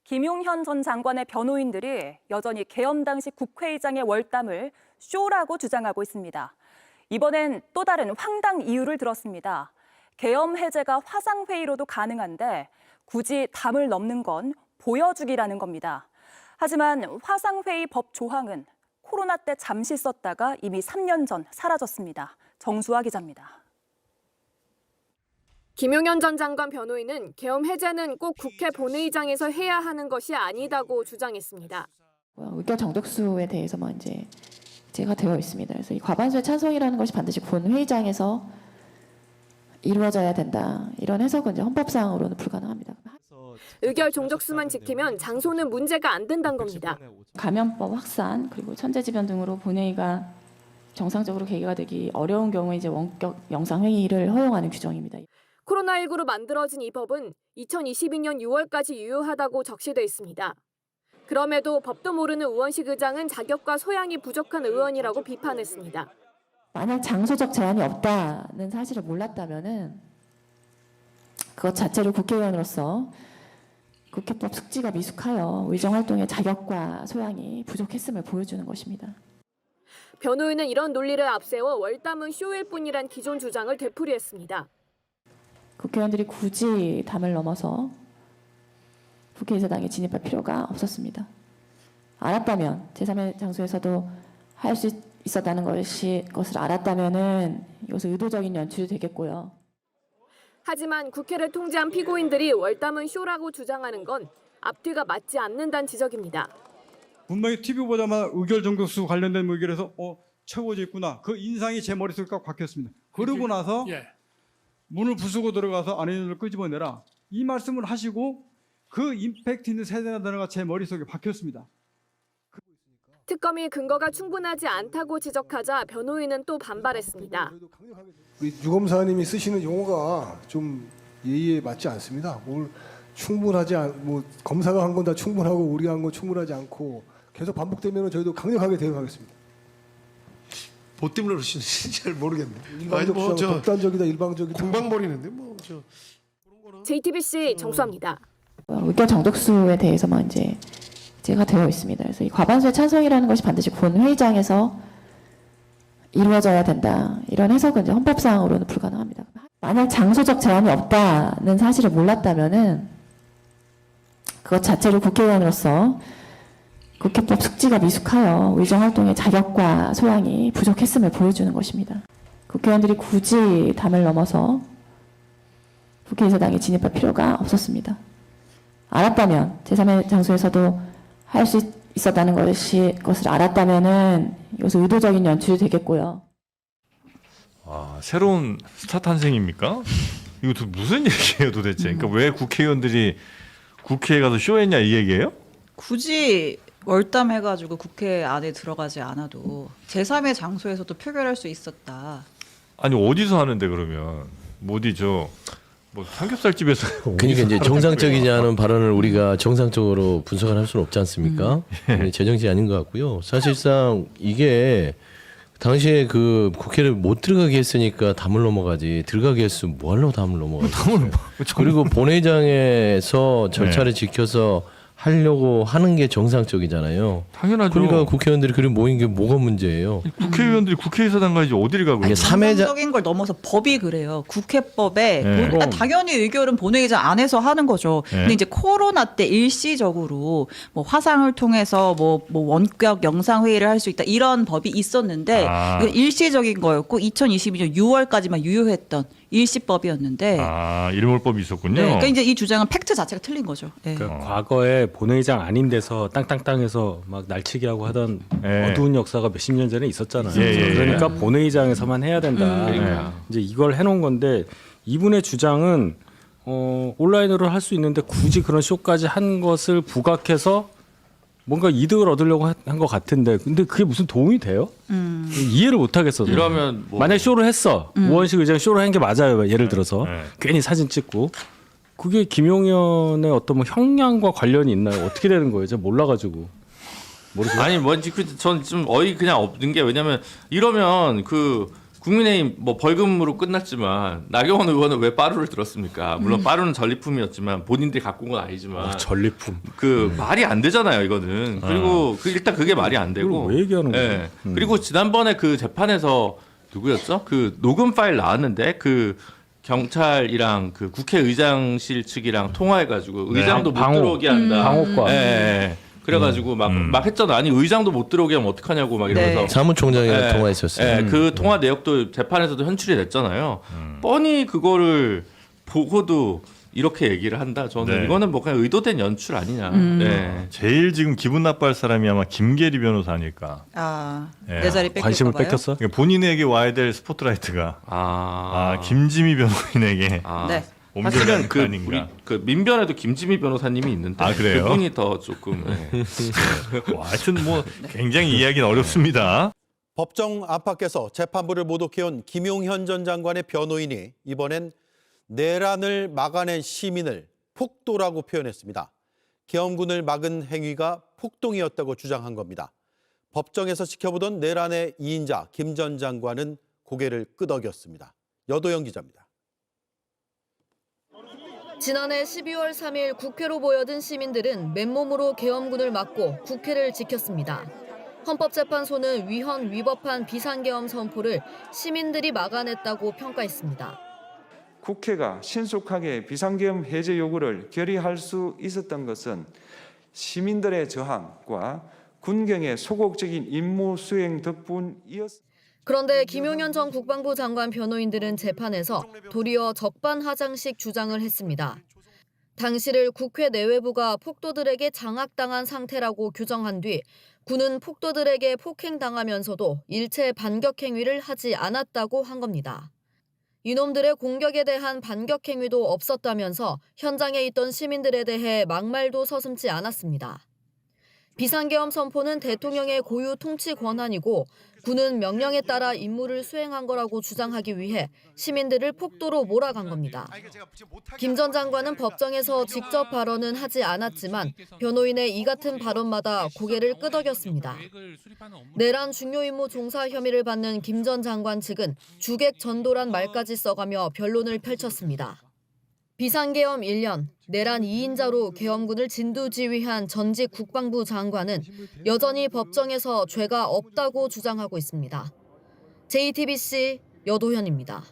김용현 전 장관의 변호인들이 여전히 계엄 당시 국회의장의 월담을 쇼라고 주장하고 있습니다. 이번엔 또 다른 황당 이유를 들었습니다. 계엄 해제가 화상회의로도 가능한데 굳이 담을 넘는 건 보여주기라는 겁니다. 하지만 화상회의 법 조항은 코로나 때 잠시 썼다가 이미 3년 전 사라졌습니다. 정수아 기자입니다. 김용현 전 장관 변호인은 계엄 해제는 꼭 국회 본회의장에서 해야 하는 것이 아니다고 주장했습니다. 의결 정독수에 대해서만 이제 제가 되어 있습니다. 그래서 이 과반수의 찬성이라는 것이 반드시 본회의장에서 이루어져야 된다. 이런 해석은 이제 헌법상으로는 불가능합니다. 의결 종족수만 지키면 장소는 문제가 안 된다는 겁니다. 감염법 확산 그리고 천재지변 등으로 본회의가 정상적으로 계기가 되기 어려운 경우에 이제 원격 영상 회의를 허용하는 규정입니다. 코로나19로 만들어진 이 법은 2022년 6월까지 유효하다고 적시돼 있습니다. 그럼에도 법도 모르는 우원식 의장은 자격과 소양이 부족한 의원이라고 비판했습니다. 만약 장소적 제한이 없다는 사실을 몰랐다면은 그것 자체를 국회의원으로서 국회법 숙지가 미숙하여 의정활동의 자격과 소양이 부족했음을 보여주는 것입니다. 변호인은 이런 논리를 앞세워 월담은 쇼일 뿐이란 기존 주장을 되풀이했습니다. 국회의원들이 굳이 담을 넘어서 국회의사당에 진입할 필요가 없었습니다. 알았다면 제3의 장소에서도 할 수 있었다는 것을 알았다면은 이것은 의도적인 연출이 되겠고요. 하지만 국회를 통제한 피고인들이 월담은 쇼라고 주장하는 건 앞뒤가 맞지 않는다는 지적입니다. 분명히 TV 보자마자 의결 정독수 관련된 의결에서 채워져 있구나. 그 인상이 제 머릿속에 딱 박혔습니다. 그러고 나서 문을 부수고 들어가서 안에 있는 걸 끄집어내라. 이 말씀을 하시고 그 임팩트 있는 세 단어가 제 머릿속에 박혔습니다. 특검이 근거가 충분하지 않다고 지적하자 변호인은 또 반발했습니다. 우리 유검사님이 쓰시는 용어가 좀 예의에 맞지 않습니다. 뭘 충분하지 뭐 검사가 한 건 다 충분하고 우리가 한 건 충분하지 않고 계속 반복되면 저희도 강력하게 대응하겠습니다. 뭐 때문에 그러시는지 잘 모르겠네. 일방적 주장, 독단적이다, 일방적이다. 공방벌이는데 JTBC 정수아입니다. 의결 정독수에 대해서만 이제 제가 되어 있습니다. 그래서 이 과반수의 찬성이라는 것이 반드시 본회의장에서 이루어져야 된다. 이런 해석은 이제 헌법상으로는 불가능합니다. 만약 장소적 제한이 없다는 사실을 몰랐다면은 그것 자체를 국회의원으로서 국회법 숙지가 미숙하여 의정활동의 자격과 소양이 부족했음을 보여주는 것입니다. 국회의원들이 굳이 담을 넘어서 국회의사당에 진입할 필요가 없었습니다. 알았다면 제3의 장소에서도 할 수 있었다는 것을 알았다면은 이것은 의도적인 연출이 되겠고요. 아, 새로운 스타 탄생입니까? 이거 무슨 얘기예요 도대체? 그러니까 왜 국회의원들이 국회에 가서 쇼했냐 이 얘기예요? 굳이 월담해가지고 국회 안에 들어가지 않아도 제3의 장소에서도 표결할 수 있었다. 아니 어디서 하는데 그러면 어디죠? 뭐 삼겹살집에서 그러니까 이제 정상적이냐는 발언을 우리가 정상적으로 분석을 할 수는 없지 않습니까? 제정신이 아닌 것 같고요. 사실상 이게 당시에 그 국회를 못 들어가게 했으니까 담을 넘어가지 들어가게 했으면 뭐 하려고 담을 넘어가겠어요. 그리고 본회의장에서 절차를 지켜서 하려고 하는 게 정상적이잖아요. 당연하죠. 그러니까 국회의원들이 그리 모인 게 뭐가 문제예요? 국회의원들이 국회의사당 가야지 어디를 가고 아니, 있어요? 정상적인 걸 넘어서 법이 그래요. 국회법에 당연히 의결은 본회의장 안에서 하는 거죠. 근데 이제 코로나 때 일시적으로 뭐 화상을 통해서 뭐 원격 영상 회의를 할 수 있다 이런 법이 있었는데 이건 일시적인 거였고 2022년 6월까지만 유효했던 일시법이었는데 일몰법이 있었군요. 네, 그러니까 이제 이 주장은 팩트 자체가 틀린 거죠. 네. 그러니까 과거에 본회의장 아닌 데서 땅땅땅해서 막 날치기 하고 하던 어두운 역사가 몇십 년 전에 있었잖아요. 그러니까 본회의장에서만 해야 된다. 이제 이걸 해놓은 건데 이분의 주장은 온라인으로 할 수 있는데 굳이 그런 쇼까지 한 것을 부각해서 뭔가 이득을 얻으려고 한 것 같은데 근데 그게 무슨 도움이 돼요? 이해를 못 하겠어서. 이러면 만약 쇼를 했어. 우원식 의장 쇼를 한 게 맞아요. 예를 들어서 괜히 사진 찍고 그게 김용현의 어떤 뭐 형량과 관련이 있나요? 어떻게 되는 거예요? 제가 몰라가지고 모르겠어요. 아니 뭔지 전 좀 어이 그냥 없는 게 왜냐면 이러면 그 국민의힘 뭐 벌금으로 끝났지만 나경원 의원은 왜 빠루를 들었습니까? 물론 빠루는 전리품이었지만 본인들이 갖고 온 건 아니지만 전리품. 그 말이 안 되잖아요, 이거는. 그리고 일단 그게 말이 안 되고. 왜 얘기하는 거예요? 예. 그리고 지난번에 그 재판에서 누구였죠? 그 녹음 파일 나왔는데 그 경찰이랑 그 국회의장실 측이랑 통화해가지고 의장도 못 들어오게 한다. 방호과. 예. 그래가지고 막 했잖아. 아니 의장도 못 들어오게 하면 어떡하냐고 막 이러면서. 네. 사무총장이랑 통화했었어요. 그 통화 내역도 재판에서도 현출이 됐잖아요. 뻔히 그거를 보고도 이렇게 얘기를 한다. 저는 네. 이거는 뭐 그냥 의도된 연출 아니냐. 네. 제일 지금 기분 나빠할 사람이 아마 김계리 변호사니까. 내 예. 자리 뺏길까 관심을 봐요? 뺏겼어? 그러니까 본인에게 와야 될 스포트라이트가 김지미 변호인에게 네. 사실은 옮겨가는 거 아닌가. 그 민변에도 김지미 변호사님이 있는데 아, 그래요? 그분이 더 조금 하여튼 뭐 굉장히 이해하기는 어렵습니다. 법정 안팎에서 재판부를 모독해온 김용현 전 장관의 변호인이 이번엔 내란을 막아낸 시민을 폭도라고 표현했습니다. 계엄군을 막은 행위가 폭동이었다고 주장한 겁니다. 법정에서 지켜보던 내란의 2인자 김 전 장관은 고개를 끄덕였습니다. 여도영 기자입니다. 지난해 12월 3일 국회로 모여든 시민들은 맨몸으로 계엄군을 막고 국회를 지켰습니다. 헌법재판소는 위헌 위법한 비상계엄 선포를 시민들이 막아냈다고 평가했습니다. 국회가 신속하게 비상계엄 해제 요구를 결의할 수 있었던 것은 시민들의 저항과 군경의 소극적인 임무 수행 덕분이었습니다. 그런데 김용현 전 국방부 장관 변호인들은 재판에서 도리어 적반하장식 주장을 했습니다. 당시를 국회 내외부가 폭도들에게 장악당한 상태라고 규정한 뒤 군은 폭도들에게 폭행당하면서도 일체 반격 행위를 하지 않았다고 한 겁니다. 이놈들의 공격에 대한 반격 행위도 없었다면서 현장에 있던 시민들에 대해 막말도 서슴지 않았습니다. 비상계엄 선포는 대통령의 고유 통치 권한이고 군은 명령에 따라 임무를 수행한 거라고 주장하기 위해 시민들을 폭도로 몰아간 겁니다. 김 전 장관은 법정에서 직접 발언은 하지 않았지만 변호인의 이 같은 발언마다 고개를 끄덕였습니다. 내란 중요 임무 종사 혐의를 받는 김 전 장관 측은 주객 전도란 말까지 써가며 변론을 펼쳤습니다. 비상계엄 1년, 내란 2인자로 계엄군을 진두지휘한 전직 국방부 장관은 여전히 법정에서 죄가 없다고 주장하고 있습니다. JTBC 여도현입니다.